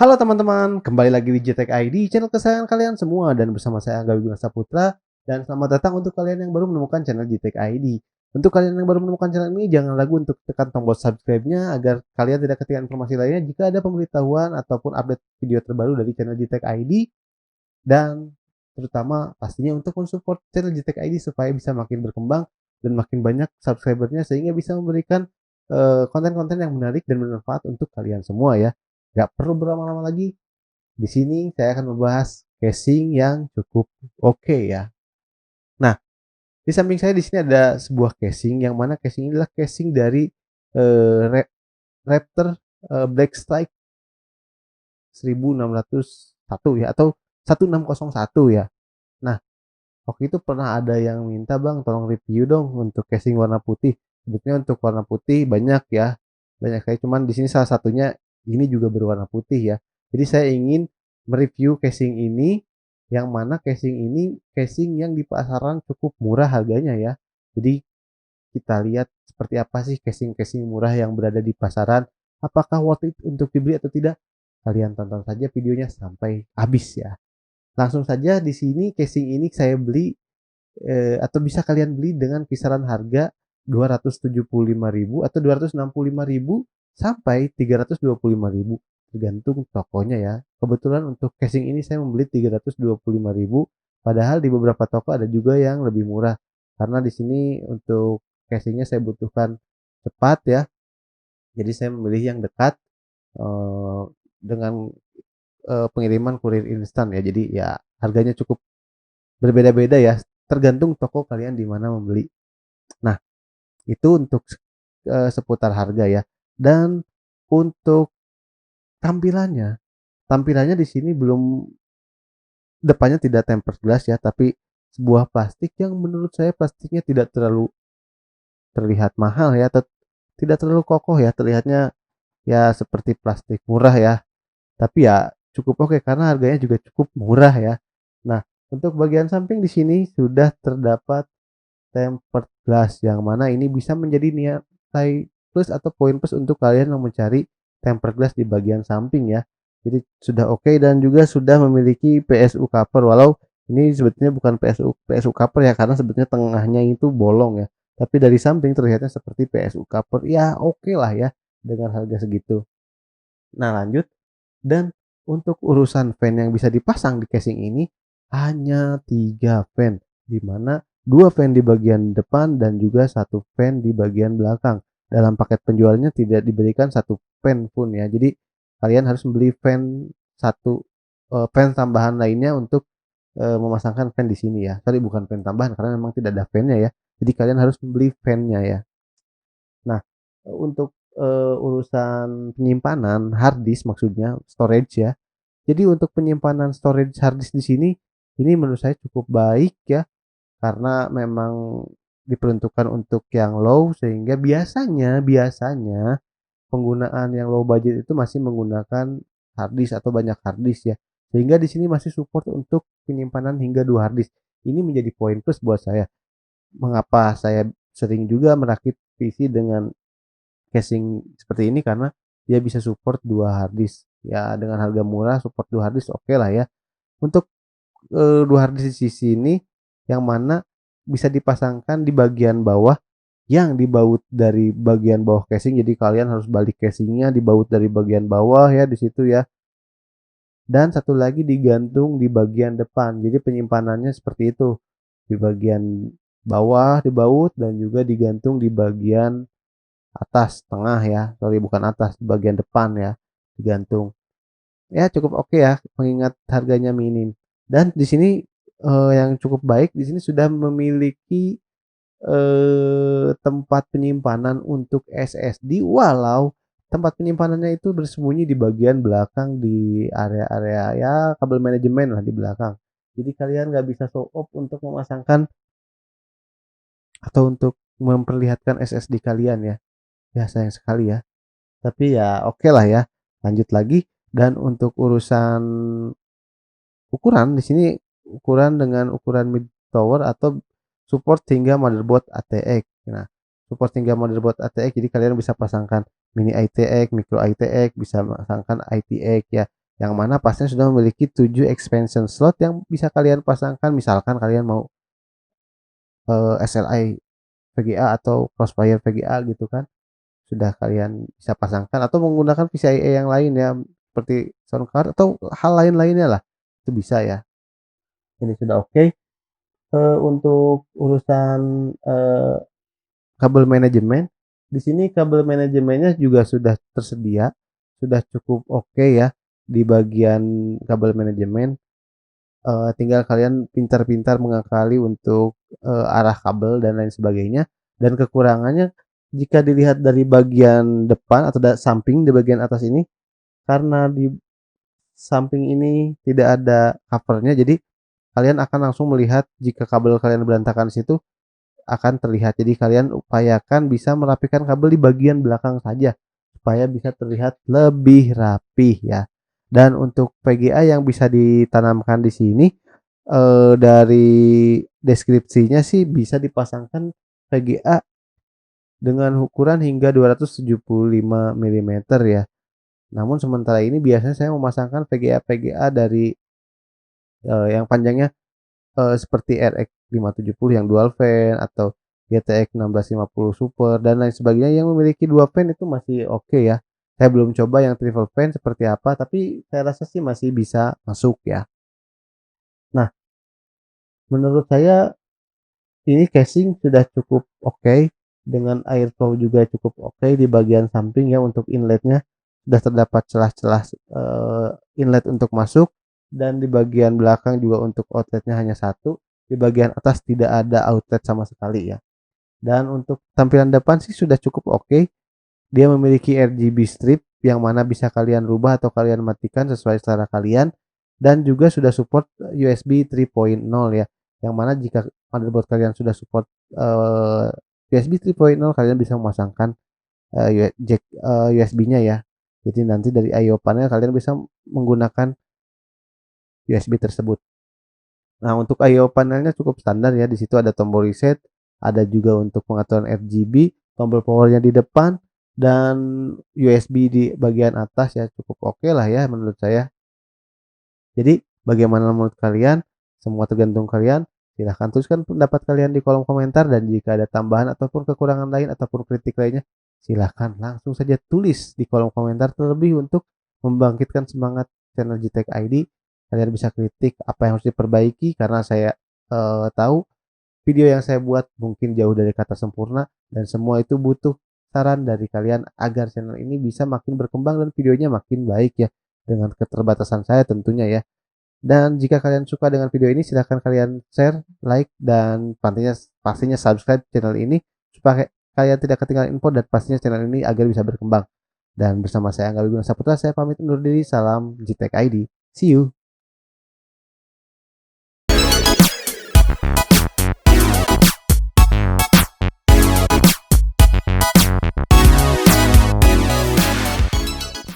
Halo teman-teman, kembali lagi di JTech ID, channel kesayangan kalian semua, dan bersama saya Angga Wiguna Saputra. Dan selamat datang untuk kalian yang baru menemukan channel JTech ID. Untuk kalian yang baru menemukan channel ini, jangan ragu untuk tekan tombol subscribe-nya agar kalian tidak ketinggalan informasi lainnya jika ada pemberitahuan ataupun update video terbaru dari channel JTech ID. Dan terutama pastinya untuk mensupport channel JTech ID supaya bisa makin berkembang dan makin banyak subscribernya sehingga bisa memberikan konten-konten yang menarik dan bermanfaat untuk kalian semua ya. Gak perlu berlama-lama lagi. Di sini saya akan membahas casing yang cukup oke ya. Nah, di samping saya di sini ada sebuah casing yang mana casing ini adalah casing dari Raptor Black Strike 1601 ya atau 1601 ya. Nah, waktu itu pernah ada yang minta, "Bang, tolong review dong untuk casing warna putih." Sebetulnya untuk warna putih banyak ya. Banyak saya cuman di sini salah satunya ini juga berwarna putih ya. Jadi saya ingin mereview casing ini yang mana casing ini casing yang di pasaran cukup murah harganya ya. Jadi kita lihat seperti apa sih casing-casing murah yang berada di pasaran. Apakah worth it untuk dibeli atau tidak? Kalian tonton saja videonya sampai habis ya. Langsung saja di sini casing ini saya beli atau bisa kalian beli dengan kisaran harga 275.000 atau 265.000 sampai 325.000 tergantung tokonya ya. Kebetulan untuk casing ini saya membeli 325.000 padahal di beberapa toko ada juga yang lebih murah. Karena di sini untuk casingnya saya butuhkan cepat ya. Jadi saya memilih yang dekat eh, dengan pengiriman kurir instan ya. Jadi ya harganya cukup berbeda-beda ya, tergantung toko kalian di mana membeli. Nah, itu untuk seputar harga ya. Dan untuk tampilannya, tampilannya di sini belum, depannya tidak tempered glass ya, tapi sebuah plastik yang menurut saya plastiknya tidak terlalu terlihat mahal ya, atau tidak terlalu kokoh ya, terlihatnya ya seperti plastik murah ya. Tapi ya cukup oke karena harganya juga cukup murah ya. Nah, untuk bagian samping di sini sudah terdapat tempered glass yang mana ini bisa menjadi nilai plus atau poin plus untuk kalian yang mencari tempered glass di bagian samping ya. Jadi sudah oke dan juga sudah memiliki PSU cover, walau ini sebetulnya bukan PSU cover ya karena sebetulnya tengahnya itu bolong ya. Tapi dari samping terlihatnya seperti PSU cover. Ya oke lah ya dengan harga segitu. Nah, lanjut. Dan untuk urusan fan yang bisa dipasang di casing ini hanya 3 fan, di mana 2 fan di bagian depan dan juga 1 fan di bagian belakang. Dalam paket penjualnya tidak diberikan 1 fan pun ya. Jadi kalian harus membeli fan satu fan tambahan lainnya untuk memasangkan fan di sini ya. Sorry, bukan fan tambahan karena memang tidak ada fan-nya ya. Jadi kalian harus membeli fan-nya ya. Nah, untuk urusan penyimpanan hard disk maksudnya storage ya. Jadi untuk penyimpanan storage hard disk di sini ini menurut saya cukup baik ya karena memang diperuntukkan untuk yang low sehingga biasanya biasanya penggunaan yang low budget itu masih menggunakan hard disk atau banyak hard disk ya. Sehingga di sini masih support untuk penyimpanan hingga 2 hard disk. Ini menjadi poin plus buat saya. Mengapa saya sering juga merakit PC dengan casing seperti ini karena dia bisa support 2 harddisk ya, dengan harga murah support 2 harddisk oke lah ya. Untuk 2 harddisk di sini yang mana bisa dipasangkan di bagian bawah yang dibaut dari bagian bawah casing, jadi kalian harus balik casingnya dibaut dari bagian bawah ya di situ ya, dan satu lagi digantung di bagian depan, jadi penyimpanannya seperti itu, di bagian bawah dibaut dan juga digantung di bagian atas tengah ya, sorry bukan atas, bagian depan ya digantung. Ya cukup oke ya mengingat harganya minim. Dan di sini yang cukup baik di sini sudah memiliki tempat penyimpanan untuk SSD, walau tempat penyimpanannya itu bersembunyi di bagian belakang di area-area ya kabel manajemen lah di belakang. Jadi kalian nggak bisa show off untuk memasangkan atau untuk memperlihatkan SSD kalian ya. Ya sayang sekali ya. Tapi ya oke lah ya. Lanjut lagi, dan untuk urusan ukuran di sini ukuran dengan ukuran mid tower atau support hingga motherboard ATX. Nah, support hingga motherboard ATX jadi kalian bisa pasangkan mini ITX, micro ITX, bisa pasangkan ITX ya. yang mana pastinya sudah memiliki 7 expansion slot yang bisa kalian pasangkan. Misalkan kalian mau SLI VGA atau Crossfire VGA gitu kan, sudah kalian bisa pasangkan atau menggunakan PCIe yang lain ya, seperti sound card atau hal lain-lainnya lah, itu bisa ya. Ini sudah oke. Untuk urusan kabel manajemen, di sini kabel manajemennya juga sudah tersedia, sudah cukup oke ya di bagian kabel manajemen. Tinggal kalian pintar-pintar mengakali untuk arah kabel dan lain sebagainya. Dan kekurangannya jika dilihat dari bagian depan atau samping di bagian atas ini, karena di samping ini tidak ada covernya, jadi kalian akan langsung melihat jika kabel kalian berantakan di situ akan terlihat. Jadi kalian upayakan bisa merapikan kabel di bagian belakang saja supaya bisa terlihat lebih rapih ya. Dan untuk VGA yang bisa ditanamkan di sini dari deskripsinya sih bisa dipasangkan VGA dengan ukuran hingga 275 mm ya. Namun sementara ini biasanya saya memasangkan VGA dari yang panjangnya seperti RX 570 yang dual fan atau GTX 1650 Super dan lain sebagainya yang memiliki dua fan itu masih oke ya. Saya belum coba yang triple fan seperti apa, tapi saya rasa sih masih bisa masuk ya. Nah, menurut saya ini casing sudah cukup oke, dengan airflow juga cukup oke di bagian samping ya. Untuk inletnya sudah terdapat celah-celah inlet untuk masuk, dan di bagian belakang juga untuk outletnya hanya satu, di bagian atas tidak ada outlet sama sekali ya. Dan untuk tampilan depan sih sudah cukup oke. Dia memiliki RGB strip yang mana bisa kalian rubah atau kalian matikan sesuai selera kalian, dan juga sudah support USB 3.0 ya. Yang mana jika motherboard kalian sudah support USB 3.0, kalian bisa memasangkan jack USB-nya ya. Jadi nanti dari I/O panel kalian bisa menggunakan USB tersebut. Nah, untuk I/O panelnya cukup standar ya. Di situ ada tombol reset, ada juga untuk pengaturan RGB, tombol powernya di depan, dan USB di bagian atas ya. Cukup oke lah ya menurut saya. Jadi bagaimana menurut kalian? Semua tergantung kalian. Silahkan tuliskan pendapat kalian di kolom komentar, dan jika ada tambahan ataupun kekurangan lain ataupun kritik lainnya, silahkan langsung saja tulis di kolom komentar, terlebih untuk membangkitkan semangat channel Gtech ID. Kalian bisa kritik apa yang harus diperbaiki, karena saya tahu video yang saya buat mungkin jauh dari kata sempurna, dan semua itu butuh saran dari kalian agar channel ini bisa makin berkembang dan videonya makin baik ya, dengan keterbatasan saya tentunya ya. Dan jika kalian suka dengan video ini, silahkan kalian share, like, dan pastinya subscribe channel ini supaya kalian tidak ketinggalan info, dan pastinya channel ini agar bisa berkembang. Dan bersama saya Angga Wiguna Saputra, saya pamit undur diri. Salam Gtech ID. See you.